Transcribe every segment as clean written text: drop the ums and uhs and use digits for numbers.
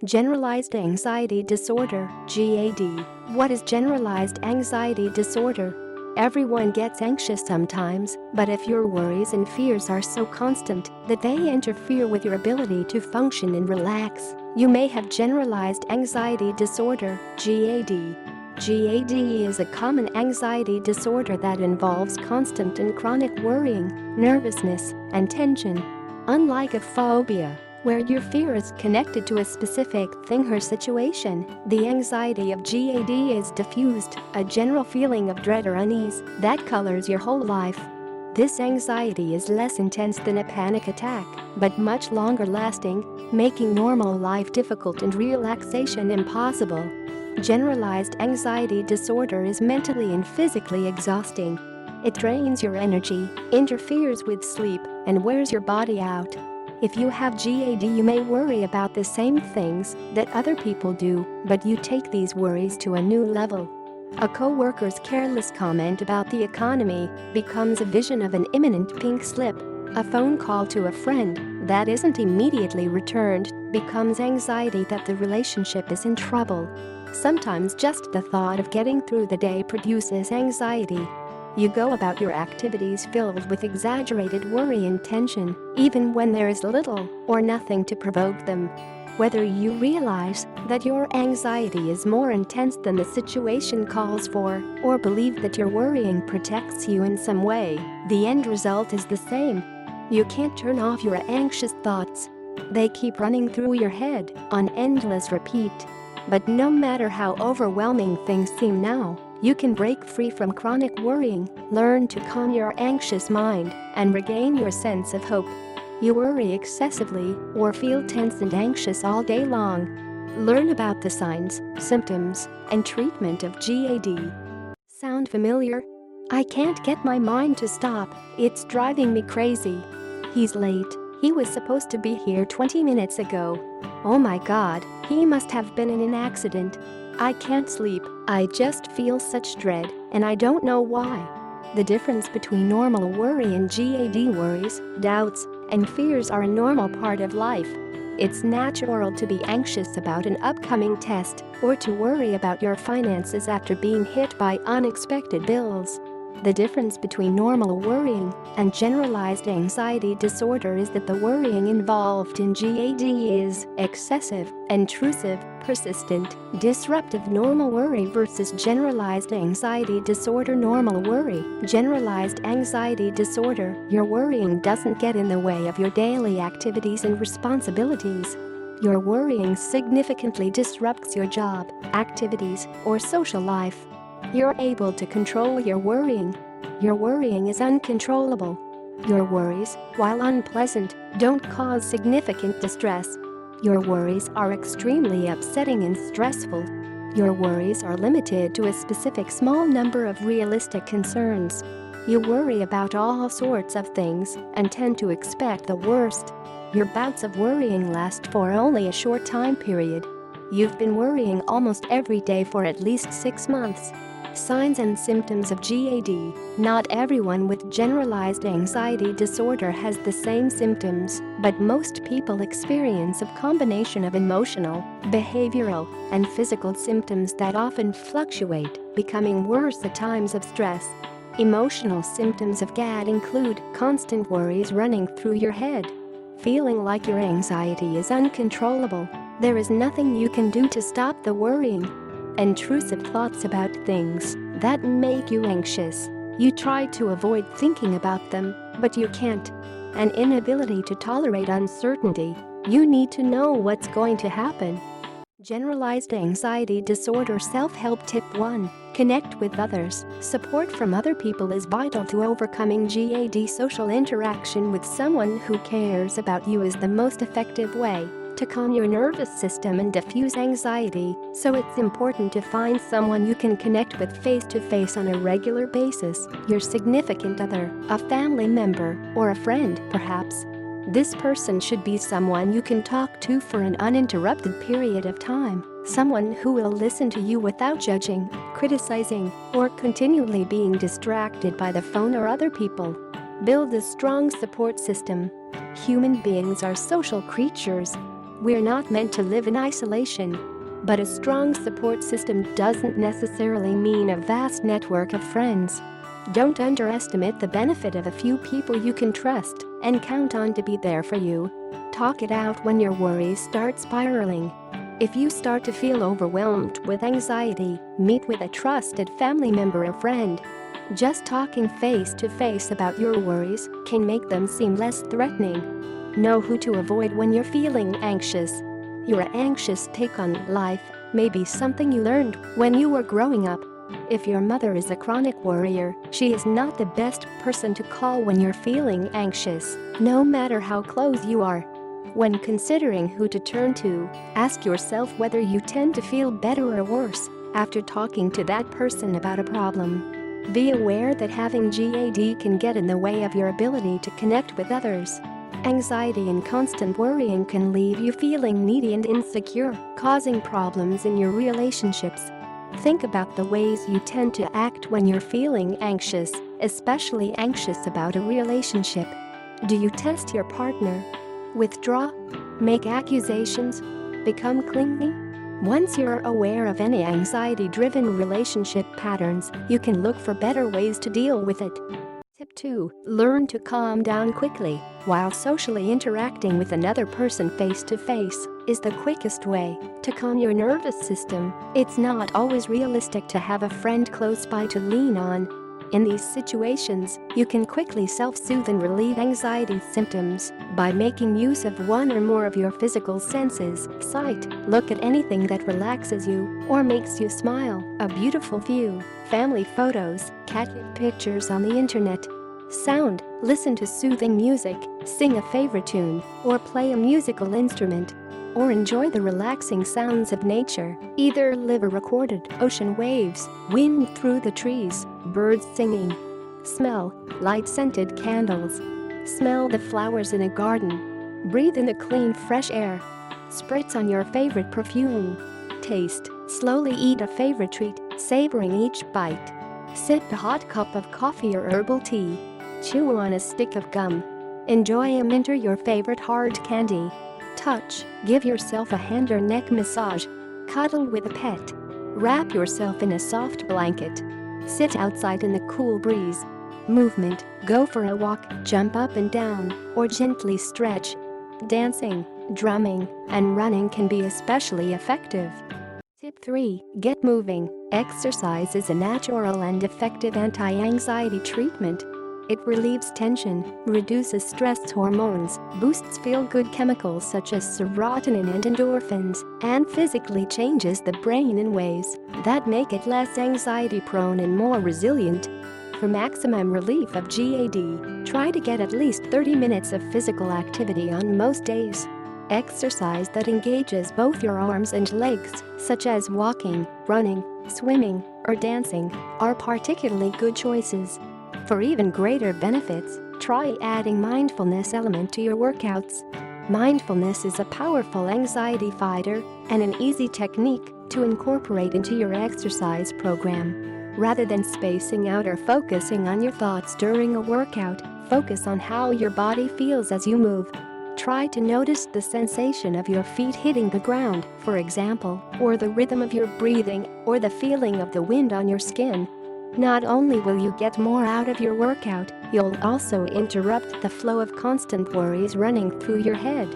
Generalized anxiety disorder, GAD. What is generalized anxiety disorder? Everyone gets anxious sometimes, but if your worries and fears are so constant that they interfere with your ability to function and relax, you may have generalized anxiety disorder, GAD. GAD is a common anxiety disorder that involves constant and chronic worrying, nervousness, and tension. Unlike a phobia, where your fear is connected to a specific thing or situation, the anxiety of GAD is diffused, a general feeling of dread or unease that colors your whole life. This anxiety is less intense than a panic attack, but much longer lasting, making normal life difficult and relaxation impossible. Generalized anxiety disorder is mentally and physically exhausting. It drains your energy, interferes with sleep, and wears your body out. If you have GAD, you may worry about the same things that other people do, but you take these worries to a new level. A co-worker's careless comment about the economy becomes a vision of an imminent pink slip. A phone call to a friend that isn't immediately returned becomes anxiety that the relationship is in trouble. Sometimes just the thought of getting through the day produces anxiety. You go about your activities filled with exaggerated worry and tension, even when there is little or nothing to provoke them. Whether you realize that your anxiety is more intense than the situation calls for, or believe that your worrying protects you in some way, the end result is the same. You can't turn off your anxious thoughts. They keep running through your head on endless repeat. But no matter how overwhelming things seem now, you can break free from chronic worrying, learn to calm your anxious mind, and regain your sense of hope. You worry excessively or feel tense and anxious all day long. Learn about the signs, symptoms, and treatment of GAD. Sound familiar? I can't get my mind to stop, it's driving me crazy. He's late. He was supposed to be here 20 minutes ago. Oh my God, he must have been in an accident. I can't sleep, I just feel such dread, and I don't know why. The difference between normal worry and GAD worries, doubts, and fears are a normal part of life. It's natural to be anxious about an upcoming test or to worry about your finances after being hit by unexpected bills. The difference between normal worrying and generalized anxiety disorder is that the worrying involved in GAD is excessive, intrusive, persistent, disruptive. Normal worry versus generalized anxiety disorder. Normal worry, generalized anxiety disorder. Your worrying doesn't get in the way of your daily activities and responsibilities. Your worrying significantly disrupts your job, activities, or social life. You're able to control your worrying. Your worrying is uncontrollable. Your worries, while unpleasant, don't cause significant distress. Your worries are extremely upsetting and stressful. Your worries are limited to a specific small number of realistic concerns. You worry about all sorts of things and tend to expect the worst. Your bouts of worrying last for only a short time period. You've been worrying almost every day for at least 6 months. Signs and symptoms of GAD. Not everyone with generalized anxiety disorder has the same symptoms, but most people experience a combination of emotional, behavioral, and physical symptoms that often fluctuate, becoming worse at times of stress. Emotional symptoms of GAD include constant worries running through your head, feeling like your anxiety is uncontrollable. There is nothing you can do to stop the worrying. Intrusive thoughts about things that make you anxious. You try to avoid thinking about them, but you can't. An inability to tolerate uncertainty. You need to know what's going to happen. Generalized anxiety disorder. Self-help tip 1. Connect with others. Support from other people is vital to overcoming GAD. Social interaction with someone who cares about you is the most effective way to calm your nervous system and diffuse anxiety, so it's important to find someone you can connect with face-to-face on a regular basis, your significant other, a family member, or a friend, perhaps. This person should be someone you can talk to for an uninterrupted period of time, someone who will listen to you without judging, criticizing, or continually being distracted by the phone or other people. Build a strong support system. Human beings are social creatures. We're not meant to live in isolation. But a strong support system doesn't necessarily mean a vast network of friends. Don't underestimate the benefit of a few people you can trust and count on to be there for you. Talk it out when your worries start spiraling. If you start to feel overwhelmed with anxiety, meet with a trusted family member or friend. Just talking face to face about your worries can make them seem less threatening. Know who to avoid when you're feeling anxious. Your anxious take on life may be something you learned when you were growing up. If your mother is a chronic worrier, she is not the best person to call when you're feeling anxious, no matter how close you are. When considering who to turn to, ask yourself whether you tend to feel better or worse after talking to that person about a problem. Be aware that having GAD can get in the way of your ability to connect with others. Anxiety and constant worrying can leave you feeling needy and insecure, causing problems in your relationships. Think about the ways you tend to act when you're feeling anxious, especially anxious about a relationship. Do you test your partner? Withdraw? Make accusations? Become clingy? Once you're aware of any anxiety-driven relationship patterns, you can look for better ways to deal with it. Tip 2. Learn to calm down quickly. While socially interacting with another person face-to-face is the quickest way to calm your nervous system, it's not always realistic to have a friend close by to lean on. In these situations, you can quickly self-soothe and relieve anxiety symptoms by making use of one or more of your physical senses: sight, look at anything that relaxes you or makes you smile, a beautiful view, family photos, cat pictures on the internet. Sound, listen to soothing music, sing a favorite tune, or play a musical instrument. Or enjoy the relaxing sounds of nature, either live or recorded: ocean waves, wind through the trees, birds singing. Smell, light scented candles. Smell the flowers in a garden. Breathe in the clean fresh air. Spritz on your favorite perfume. Taste, slowly eat a favorite treat, savoring each bite. Sip a hot cup of coffee or herbal tea. Chew on a stick of gum. Enjoy a mint or your favorite hard candy. Touch, give yourself a hand or neck massage. Cuddle with a pet. Wrap yourself in a soft blanket. Sit outside in the cool breeze. Movement, go for a walk, jump up and down, or gently stretch. Dancing, drumming, and running can be especially effective. Tip 3. Get moving. Exercise is a natural and effective anti-anxiety treatment. It relieves tension, reduces stress hormones, boosts feel-good chemicals such as serotonin and endorphins, and physically changes the brain in ways that make it less anxiety-prone and more resilient. For maximum relief of GAD, try to get at least 30 minutes of physical activity on most days. Exercise that engages both your arms and legs, such as walking, running, swimming, or dancing, are particularly good choices. For even greater benefits, try adding mindfulness element to your workouts. Mindfulness is a powerful anxiety fighter and an easy technique to incorporate into your exercise program. Rather than spacing out or focusing on your thoughts during a workout, focus on how your body feels as you move. Try to notice the sensation of your feet hitting the ground, for example, or the rhythm of your breathing, or the feeling of the wind on your skin. Not only will you get more out of your workout, you'll also interrupt the flow of constant worries running through your head.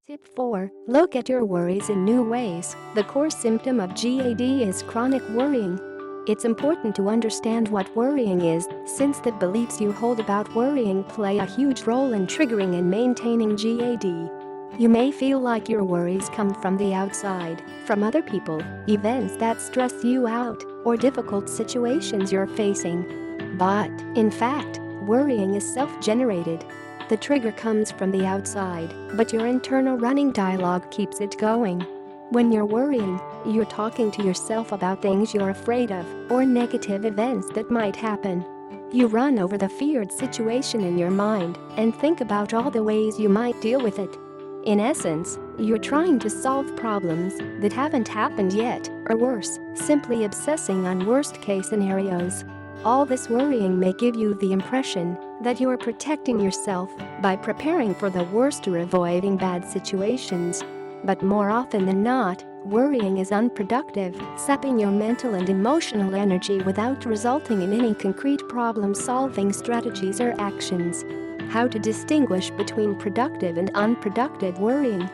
Tip 4. Look at your worries in new ways. The core symptom of GAD is chronic worrying. It's important to understand what worrying is, since the beliefs you hold about worrying play a huge role in triggering and maintaining GAD. You may feel like your worries come from the outside, from other people, events that stress you out, or difficult situations you're facing. But, in fact, worrying is self-generated. The trigger comes from the outside, but your internal running dialogue keeps it going. When you're worrying, you're talking to yourself about things you're afraid of, or negative events that might happen. You run over the feared situation in your mind and think about all the ways you might deal with it. In essence, you're trying to solve problems that haven't happened yet, or worse, simply obsessing on worst-case scenarios. All this worrying may give you the impression that you're protecting yourself by preparing for the worst or avoiding bad situations. But more often than not, worrying is unproductive, sapping your mental and emotional energy without resulting in any concrete problem-solving strategies or actions. How to distinguish between productive and unproductive worrying.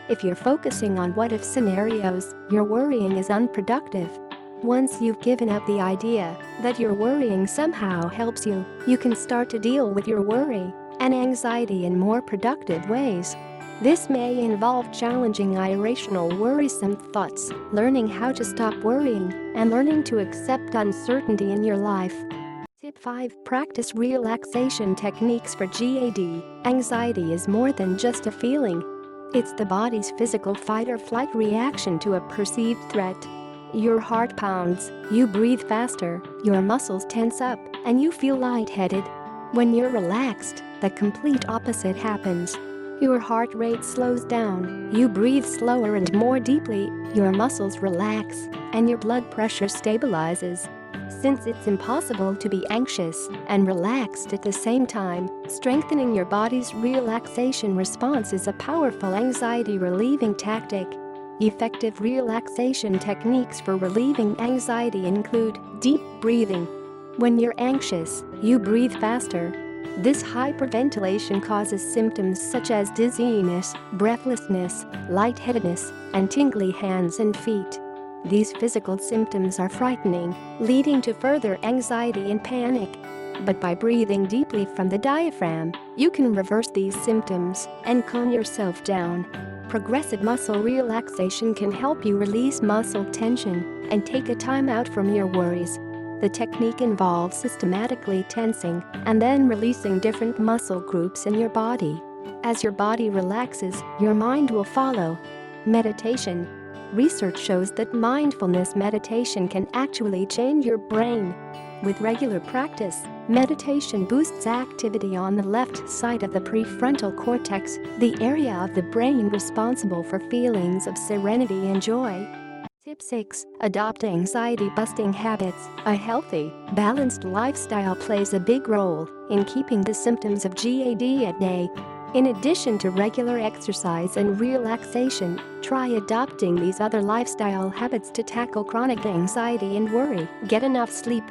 If you're focusing on what-if scenarios, your worrying is unproductive. Once you've given up the idea that your worrying somehow helps you, you can start to deal with your worry and anxiety in more productive ways. This may involve challenging irrational worrisome thoughts, learning how to stop worrying, and learning to accept uncertainty in your life. Tip 5. Practice relaxation techniques for GAD. Anxiety is more than just a feeling. It's the body's physical fight-or-flight reaction to a perceived threat. Your heart pounds, you breathe faster, your muscles tense up, and you feel lightheaded. When you're relaxed, the complete opposite happens. Your heart rate slows down, you breathe slower and more deeply, your muscles relax, and your blood pressure stabilizes. Since it's impossible to be anxious and relaxed at the same time, strengthening your body's relaxation response is a powerful anxiety-relieving tactic. Effective relaxation techniques for relieving anxiety include deep breathing. When you're anxious, you breathe faster. This hyperventilation causes symptoms such as dizziness, breathlessness, lightheadedness, and tingly hands and feet. These physical symptoms are frightening, leading to further anxiety and panic. But by breathing deeply from the diaphragm, you can reverse these symptoms and calm yourself down. Progressive muscle relaxation can help you release muscle tension and take a time out from your worries. The technique involves systematically tensing and then releasing different muscle groups in your body. As your body relaxes, your mind will follow. Meditation. Research shows that mindfulness meditation can actually change your brain. With regular practice, meditation boosts activity on the left side of the prefrontal cortex, the area of the brain responsible for feelings of serenity and joy. Tip 6. Adopt anxiety-busting habits. A healthy, balanced lifestyle plays a big role in keeping the symptoms of GAD at bay. In addition to regular exercise and relaxation, try adopting these other lifestyle habits to tackle chronic anxiety and worry. Get enough sleep.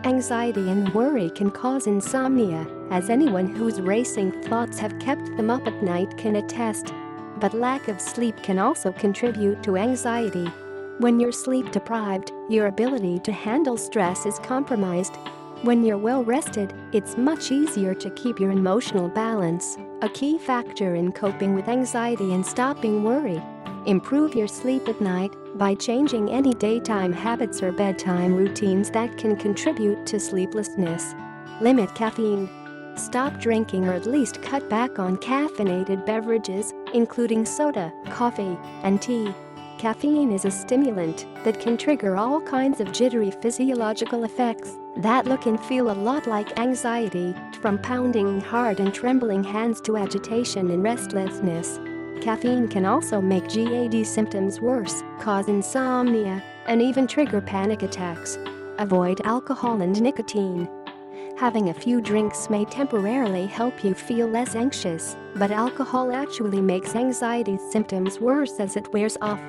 Anxiety and worry can cause insomnia, as anyone whose racing thoughts have kept them up at night can attest. But lack of sleep can also contribute to anxiety. When you're sleep deprived, your ability to handle stress is compromised. When you're well rested, it's much easier to keep your emotional balance, a key factor in coping with anxiety and stopping worry. Improve your sleep at night by changing any daytime habits or bedtime routines that can contribute to sleeplessness. Limit caffeine. Stop drinking or at least cut back on caffeinated beverages, including soda, coffee, and tea. Caffeine is a stimulant that can trigger all kinds of jittery physiological effects that look and feel a lot like anxiety, from pounding heart and trembling hands to agitation and restlessness. Caffeine can also make GAD symptoms worse, cause insomnia, and even trigger panic attacks. Avoid alcohol and nicotine. Having a few drinks may temporarily help you feel less anxious, but alcohol actually makes anxiety symptoms worse as it wears off.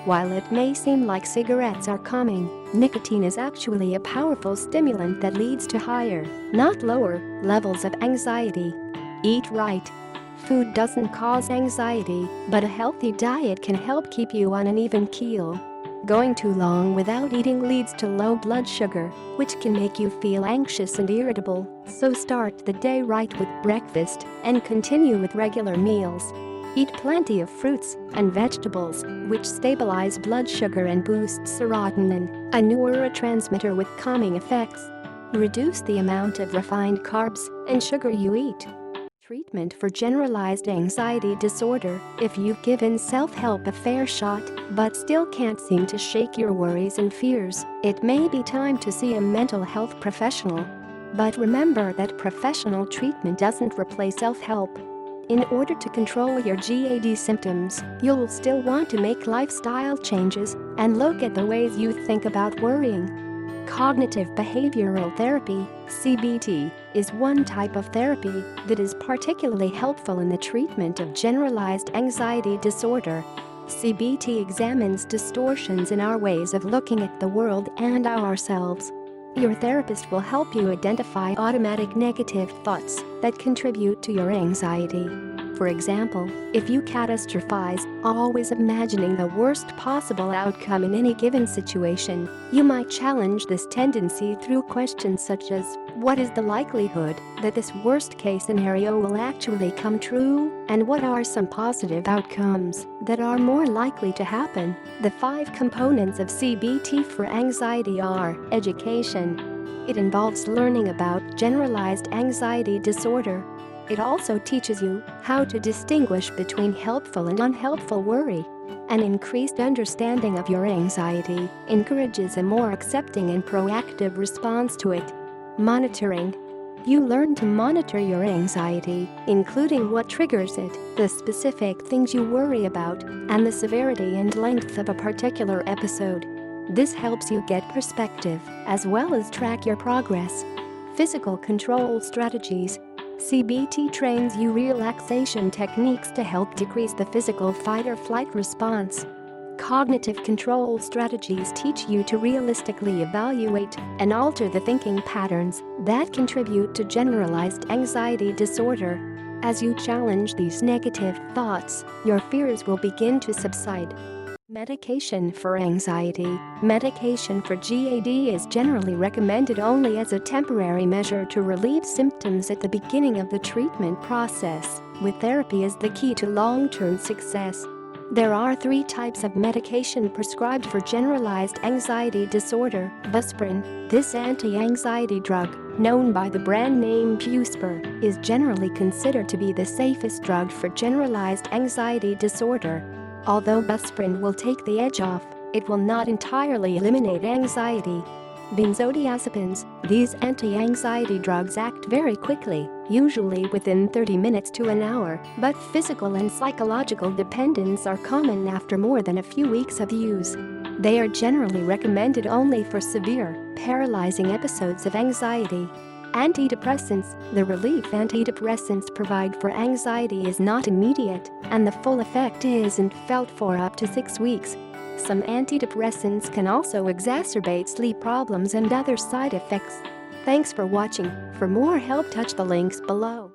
While it may seem like cigarettes are calming, nicotine is actually a powerful stimulant that leads to higher, not lower, levels of anxiety. Eat right. Food doesn't cause anxiety, but a healthy diet can help keep you on an even keel. Going too long without eating leads to low blood sugar, which can make you feel anxious and irritable, so start the day right with breakfast and continue with regular meals. Eat plenty of fruits and vegetables, which stabilize blood sugar and boost serotonin, a neurotransmitter with calming effects. Reduce the amount of refined carbs and sugar you eat. Treatment for generalized anxiety disorder. If you've given self-help a fair shot but still can't seem to shake your worries and fears, it may be time to see a mental health professional. But remember that professional treatment doesn't replace self-help. In order to control your GAD symptoms, you'll still want to make lifestyle changes and look at the ways you think about worrying. Cognitive behavioral therapy, CBT, is one type of therapy that is particularly helpful in the treatment of generalized anxiety disorder. CBT examines distortions in our ways of looking at the world and ourselves. Your therapist will help you identify automatic negative thoughts that contribute to your anxiety. For example, if you catastrophize, always imagining the worst possible outcome in any given situation, you might challenge this tendency through questions such as, what is the likelihood that this worst-case scenario will actually come true, and what are some positive outcomes that are more likely to happen? The 5 components of CBT for anxiety are: education. It involves learning about generalized anxiety disorder. It also teaches you how to distinguish between helpful and unhelpful worry. An increased understanding of your anxiety encourages a more accepting and proactive response to it. Monitoring. You learn to monitor your anxiety, including what triggers it, the specific things you worry about, and the severity and length of a particular episode. This helps you get perspective, as well as track your progress. Physical control strategies. CBT trains you relaxation techniques to help decrease the physical fight-or-flight response. Cognitive control strategies teach you to realistically evaluate and alter the thinking patterns that contribute to generalized anxiety disorder. As you challenge these negative thoughts, your fears will begin to subside. Medication for anxiety. Medication for GAD is generally recommended only as a temporary measure to relieve symptoms at the beginning of the treatment process, with therapy as the key to long-term success. There are 3 types of medication prescribed for generalized anxiety disorder. Buspirone. This anti-anxiety drug, known by the brand name Buspir, is generally considered to be the safest drug for generalized anxiety disorder. Although Buspirone will take the edge off, it will not entirely eliminate anxiety. Benzodiazepines. These anti-anxiety drugs act very quickly, usually within 30 minutes to an hour, but physical and psychological dependence are common after more than a few weeks of use. They are generally recommended only for severe, paralyzing episodes of anxiety. Antidepressants. The relief antidepressants provide for anxiety is not immediate, and the full effect isn't felt for up to 6 weeks. Some antidepressants can also exacerbate sleep problems and other side effects. Thanks for watching. For more help, touch the links below.